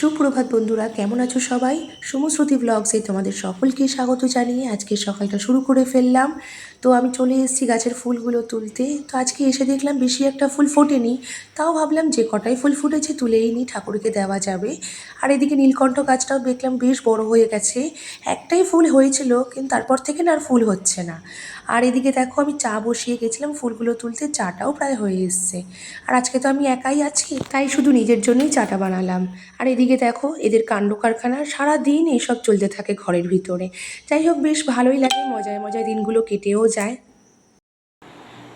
সুপ্রভাত বন্ধুরা, কেমন আছো সবাই? শুভশ্রুতি ব্লগসে তোমাদের সকলকে স্বাগত জানিয়ে আজকে সকালটা শুরু করে ফেললাম। তো আমি চলে এসেছি গাছের ফুলগুলো তুলতে। তো আজকে এসে দেখলাম বেশি একটা ফুল ফোটেনি, তাও ভাবলাম যে কটাই ফুল ফুটেছে তুলেই নিই, ঠাকুরকে দেওয়া যাবে। আর এদিকে নীলকণ্ঠ গাছটাও দেখলাম বেশ বড় হয়ে গেছে। একটাই ফুল হয়েছিল, কিন্তু তারপর থেকে না আর ফুল হচ্ছে না। আর এদিকে দেখো আমি চা বসিয়ে গেছিলাম ফুলগুলো তুলতে, চাটাও প্রায় হয়ে এসছে। আর আজকে তো আমি একাই আছি, তাই শুধু নিজের জন্যই চাটা বানালাম। আর এদিকে দেখো এদের কাণ্ড কারখানা সারাদিন এইসব চলতে থাকে ঘরের ভিতরে। যাই হোক, বেশ ভালোই লাগে, মজায় মজায় দিনগুলো কেটেও যায়।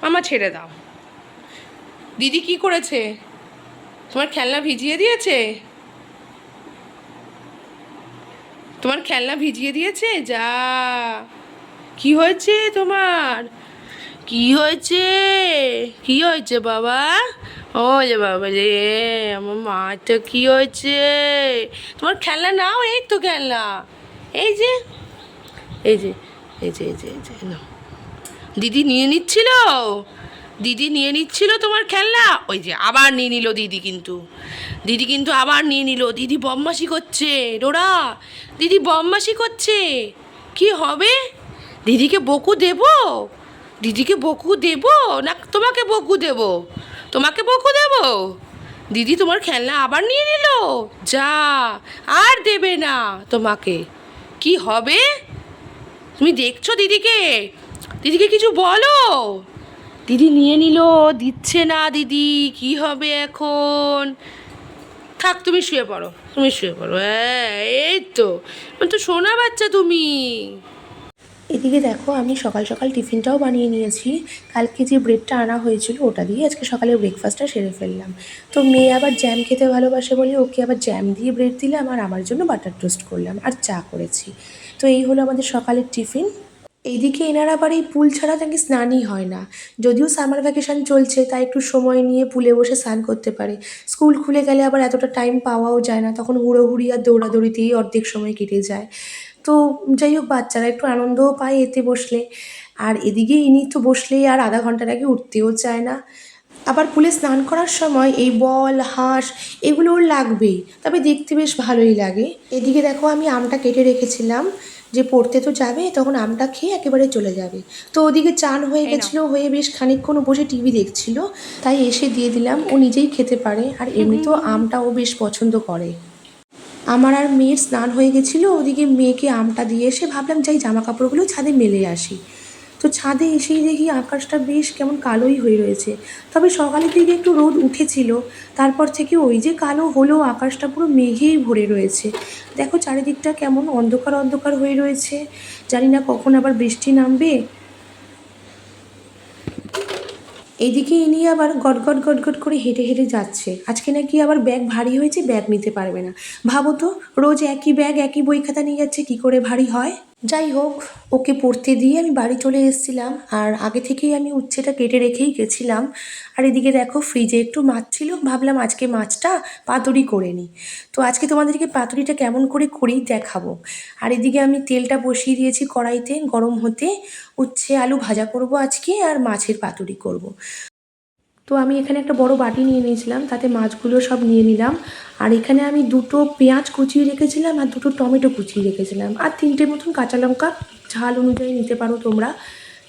মামা ছেড়ে দাও। দিদি কি করেছে? তোমার খেলনা ভিজিয়ে দিয়েছে? তোমার খেলনা ভিজিয়ে দিয়েছে? যা, কি হয়েছে তোমার? কি হয়েছে? কি হয়েছে বাবা? ও যে বাবা রে, আমার মাটা কি হয়েছে? তোমার খেলনা নাও, এই তো খেলনা, এই যে, এই যে, এই যে, এই যে, এই যে নাও। দিদি নিয়ে নিচ্ছিল, দিদি নিয়ে নিচ্ছিল তোমার খেলনা, ওই যে আবার নিয়ে নিল দিদি। দিদি কিন্তু আবার নিয়ে নিল। দিদি বদমাশি করছে ডোরা, দিদি বদমাশি করছে। কি হবে? দিদিকে বকু দেব? দিদিকে বকু দেব না তোমাকে বকু দেব? তোমাকে বকু দেব? দিদি তোমার খেলনা আবার নিয়ে নিল, যা, আর দেবে না তোমাকে। কি হবে? তুমি দেখছো দিদিকে? দিদিকে কিছু বলো। দিদি নিয়ে নিল, দিচ্ছে না দিদি, কি হবে এখন? থাক, তুমি শুয়ে পড়ো, তুমি শুয়ে পড়ো। হ্যাঁ, এই তো, মানে তো সোনা বাচ্চা তুমি। এদিকে দেখো আমি সকাল সকাল টিফিনটাও বানিয়ে নিয়েছি। কালকে যে ব্রেডটা আনা হয়েছিল ওটা দিয়ে আজকে সকালে ব্রেকফাস্টটা সেরে ফেললাম। তো মেয়ে আবার জ্যাম খেতে ভালোবাসে বলে ওকে আবার জ্যাম দিয়ে ব্রেড দিলাম, আর আমার জন্য বাটার টোস্ট করলাম আর চা করেছি। তো এই হলো আমাদের সকালের টিফিন। এইদিকে এনারা আবার এই পুল ছাড়া নাকি স্নানই হয় না। যদিও সামার ভ্যাকেশন চলছে, তাই একটু সময় নিয়ে পুলে বসে স্নান করতে পারে। স্কুল খুলে গেলে আবার এতটা টাইম পাওয়াও যায় না, তখন হুড়োহুড়ি আর দৌড়াদৌড়িতেই অর্ধেক সময় কেটে যায়। তো যাই হোক, বাচ্চারা একটু আনন্দও পায় এতে বসলে। আর এদিকে ইনি তো বসলেই আর আধা ঘন্টার আগে উঠতেও চায় না। আবার পুলে স্নান করার সময় এই বল হাঁস এগুলো ওর লাগবেই, তবে দেখতে বেশ ভালোই লাগে। এদিকে দেখো আমি আমটা কেটে রেখেছিলাম, যে পড়তে তো যাবে, তখন আমটা খেয়ে একেবারে চলে যাবে। তো ওদিকে চান হয়ে এই নাও। গেছিলো, হয়ে বেশ খানিকক্ষণ বসে টিভি দেখছিল, তাই এসে দিয়ে দিলাম। ও নিজেই খেতে পারে, আর এমনিতেও আমটা ও বেশ পছন্দ করে। আমার আর মেয়ের স্নান হয়ে গেছিলো, ওদিকে মেয়েকে আমটা দিয়ে এসে ভাবলাম যাই জামা কাপড়গুলো ছাদে মেলে আসি। তো ছাদে এসেই দেখি আকাশটা বেশ কেমন কালোই হয়ে রয়েছে। তবে সকালের দিকে একটু রোদ উঠেছিল, তারপর থেকে ওই যে কালো হলো, আকাশটা পুরো মেঘেই ভরে রয়েছে। দেখো চারিদিকটা কেমন অন্ধকার অন্ধকার হয়ে রয়েছে, জানি না কখন আবার বৃষ্টি নামবে। এইদিকে ইনি আবার গটগট গটগট করে হেঁটে হেঁটে যাচ্ছে। আজকে নাকি আবার ব্যাগ ভারী হয়েছে, ব্যাগ নিতে পারবে না। ভাবো তো, রোজ একই ব্যাগ একই বই খাতা নিয়ে যাচ্ছে, কি করে ভারী হয়। যাই হোক, ওকে পড়তে দিয়ে আমি বাড়ি চলে এসেছিলাম, আর আগে থেকেই আমি উচ্ছেটা কেটে রেখেই গেছিলাম। আর এদিকে দেখো ফ্রিজে একটু মাছ ছিল, ভাবলাম আজকে মাছটা পাতুরি করে নিই। তো আজকে তোমাদেরকে পাতুরিটা কেমন করে করি দেখাবো। আর এদিকে আমি তেলটা বসিয়ে দিয়েছি কড়াইতে গরম হতে। উচ্ছে আলু ভাজা করব আজকে, আর মাছের পাতুরি করব। তো আমি এখানে একটা বড় বাটি নিয়ে নিয়েছিলাম, তাতে মাছগুলো সব নিয়ে নিলাম। আর এখানে আমি দুটো পেঁয়াজ কুচিয়ে রেখেছিলাম, আর দুটো টমেটো কুচিয়ে রেখেছিলাম, আর তিনটে মতন কাঁচা লঙ্কা, ঝাল অনুযায়ী নিতে পারো তোমরা।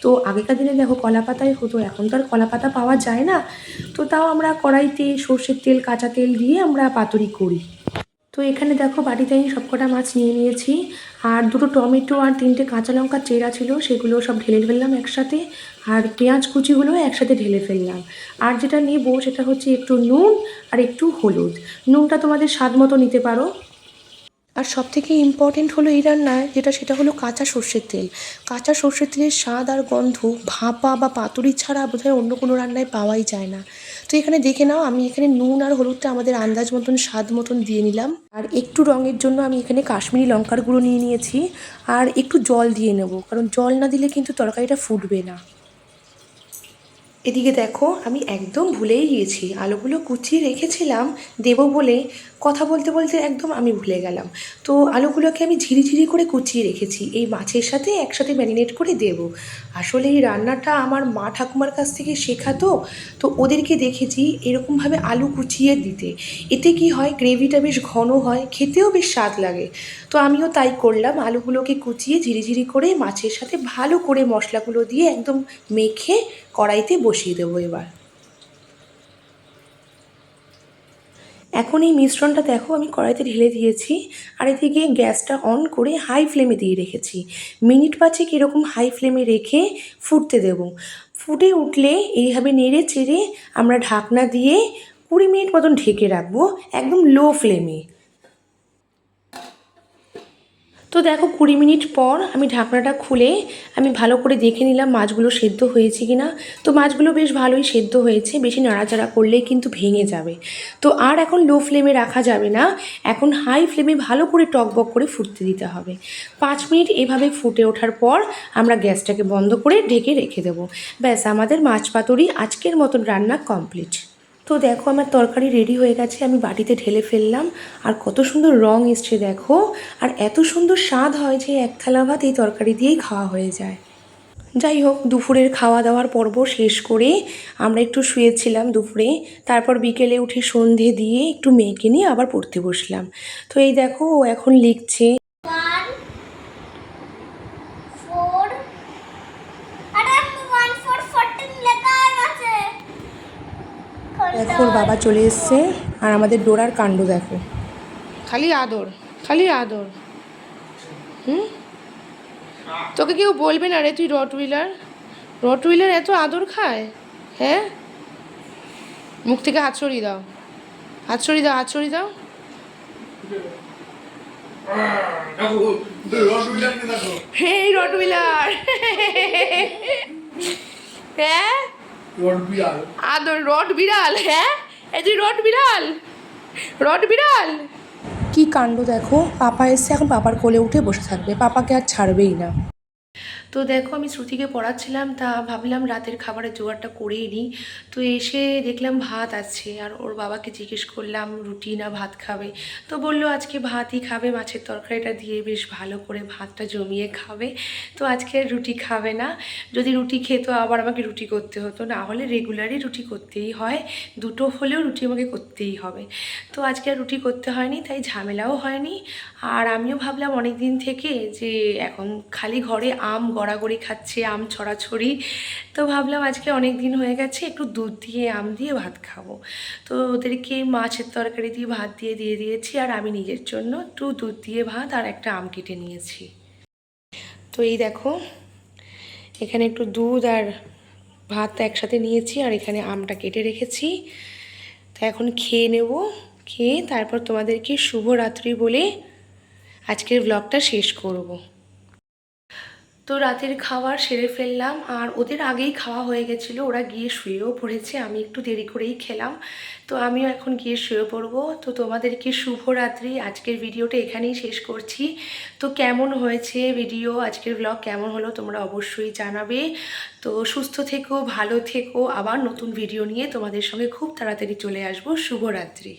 তো আগেকার দিনে দেখো কলা পাতায় হতো, এখন তো আর কলা পাতা পাওয়া যায় না। তো তাও আমরা কড়াইতে সর্ষের তেল কাঁচা তেল দিয়ে আমরা পাতুরি করি। তো এখানে দেখো বাটিতে আমি সবকটা মাছ নিয়ে নিয়েছি, আর দুটো টমেটো আর তিনটে কাঁচা লঙ্কা চেরা ছিল সেগুলো সব ঢেলে ফেললাম একসাথে, আর পেঁয়াজ কুচিগুলো একসাথে ঢেলে ফেললাম। আর যেটা নেবো সেটা হচ্ছে একটু নুন আর একটু হলুদ। নুনটা তোমাদের স্বাদ মতো নিতে পারো। আর সবথেকে ইম্পর্টেন্ট হলো এই রান্নায় যেটা, সেটা হলো কাঁচা সর্ষের তেল। কাঁচা সর্ষের তেলের স্বাদ আর গন্ধ ভাপা বা পাতুরি ছাড়া বোধহয় অন্য কোনো রান্নায় পাওয়াই যায় না। তো এখানে দেখে নাও, আমি এখানে নুন আর হলুদটা আমাদের আন্দাজ মতন স্বাদ মতন দিয়ে নিলাম। আর একটু রঙের জন্য আমি এখানে কাশ্মীরি লঙ্কার গুঁড়ো নিয়ে নিয়েছি, আর একটু জল দিয়ে নেব, কারণ জল না দিলে কিন্তু তরকারিটা ফুটবে না। এদিকে দেখো আমি একদম ভুলেই গিয়েছি, আলুগুলো কুচিয়ে রেখেছিলাম দেবো বলে, কথা বলতে বলতে একদম আমি ভুলে গেলাম। তো আলুগুলোকে আমি ঝিরিঝিরি করে কুচিয়ে রেখেছি, এই মাছের সাথে একসাথে ম্যারিনেট করে দেবো। আসলে এই রান্নাটা আমার মা ঠাকুমার কাছ থেকে শেখা, তো ওদেরকে দেখেছি এরকমভাবে আলু কুচিয়ে দিতে। এতে কি হয়, গ্রেভিটা বেশ ঘন হয়, খেতেও বেশ স্বাদ লাগে। তো আমিও তাই করলাম, আলুগুলোকে কুচিয়ে ঝিরিঝিরি করে মাছের সাথে ভালো করে মশলাগুলো দিয়ে একদম মেখে কড়াইতে বসিয়ে দেবো এবার। এখন এই মিশ্রণটা দেখো আমি কড়াইতে ঢেলে দিয়েছি, আর এদিকে গ্যাসটা অন করে হাই ফ্লেমে দিয়ে রেখেছি। মিনিট পাঁচেক এরকম হাই ফ্লেমে রেখে ফুটতে দেব। ফুটে উঠলে এইভাবে নেড়ে চেড়ে আমরা ঢাকনা দিয়ে 20 মিনিট মতন ঢেকে রাখবো, একদম লো ফ্লেমে। তো দেখো 20 মিনিট পর আমি ঢাকনাটা খুলে আমি ভালো করে দেখে নিলাম মাছগুলো সেদ্ধ হয়েছে কি না। তো মাছগুলো বেশ ভালোই সেদ্ধ হয়েছে, বেশি নাড়াচাড়া করলেই কিন্তু ভেঙে যাবে। তো আর এখন লো ফ্লেমে রাখা যাবে না, এখন হাই ফ্লেমে ভালো করে টকবক করে ফুটতে দিতে হবে। 5 মিনিট এভাবে ফুটে ওঠার পর আমরা গ্যাসটাকে বন্ধ করে ঢেকে রেখে দেবো। ব্যাস, আমাদের মাছ পাতুরি আজকের মতন রান্না কমপ্লিট। তো দেখো আমার তরকারি রেডি হয়ে গেছে, আমি বাটিতে ঢেলে ফেললাম। আর কত সুন্দর রং এসছে দেখো, আর এত সুন্দর স্বাদ হয় যে এক থালা ভাত এই তরকারি দিয়েই খাওয়া হয়ে যায়। যাই হোক, দুপুরের খাওয়া দাওয়ার পর্ব শেষ করে আমরা একটু শুয়েছিলাম দুপুরে। তারপর বিকেলে উঠে সন্ধে দিয়ে একটু মেয়েকে নিয়ে আবার পড়তে বসলাম। তো এই দেখো ও এখন লিখছে। 1 4 আরে 1 4 14 লেখা আছে। দেখো ওর বাবা চলে এসছে, আর আমাদের ডোরার কাণ্ড দেখো। খালি আদর, খালি আদর। তোকে কেউ বলবে না রে তুই রটউইলার? রটউইলার এত আদর খায়? হ্যাঁ, মুখ থেকে হাত সরিয়ে দাও, হাত সরিয়ে দাও, হাত সরিয়ে দাও। হেই রটউইলার। হ্যাঁ, আদর রট বিড়াল। হ্যাঁ, এই তুই রট বিড়াল, রট বিড়াল। কি কাণ্ড দেখো, পাপা এসছে, এখন পাপার কোলে উঠে বসে থাকবে, পাপাকে আর ছাড়বেই না। তো দেখো আমি শ্রুতিকে পড়াচ্ছিলাম, তা ভাবলাম রাতের খাবারের জোগাড়টা করেই নিই। তো এসে দেখলাম ভাত আছে, আর ওর বাবাকে জিজ্ঞেস করলাম রুটি না ভাত খাবে। তো বললো আজকে ভাতই খাবে, মাছের তরকারিটা দিয়ে বেশ ভালো করে ভাতটা জমিয়ে খাবে। তো আজকে আর রুটি খাবে না, যদি রুটি খেত আবার আমাকে রুটি করতে হতো, না হলে রেগুলারই রুটি করতেই হয়, দুটো হলেও রুটি আমাকে করতেই হবে। তো আজকে আর রুটি করতে হয়নি, তাই ঝামেলাও হয়নি। আর আমিও ভাবলাম অনেক দিন থেকে যে এখন খালি ঘরে আম গড়াগড়ি খাচ্ছে, আম ছড়াছড়ি, তো ভাবলাম আজকে অনেক দিন হয়ে গেছে একটু দুধ দিয়ে আম দিয়ে ভাত খাবো। তো ওদেরকে মাছের তরকারি দিয়ে ভাত দিয়ে দিয়েছি, আর আমি নিজের জন্য একটু দুধ দিয়ে ভাত আর একটা আম কেটে নিয়েছি। তো এই দেখো এখানে একটু দুধ আর ভাত একসাথে নিয়েছি, আর এখানে আমটা কেটে রেখেছি। তো এখন খেয়ে নেব, খেয়ে তারপর তোমাদেরকে শুভরাত্রি বলে আজকের ব্লগটা শেষ করব। তো রাতের খাবার সেরে ফেললাম, আর ওদের আগেই খাওয়া হয়ে গেছিলো, ওরা গিয়ে শুয়েও পড়েছে, আমি একটু দেরি করেই খেলাম। তো আমিও এখন গিয়ে শুয়ে পড়বো। তো তোমাদেরকে শুভরাত্রি, আজকের ভিডিওটা এখানেই শেষ করছি। তো কেমন হয়েছে ভিডিও, আজকের ব্লগ কেমন হলো তোমরা অবশ্যই জানাবে। তো সুস্থ থেকো, ভালো থেকো, আবার নতুন ভিডিও নিয়ে তোমাদের সঙ্গে খুব তাড়াতাড়ি চলে আসবো। শুভরাত্রি।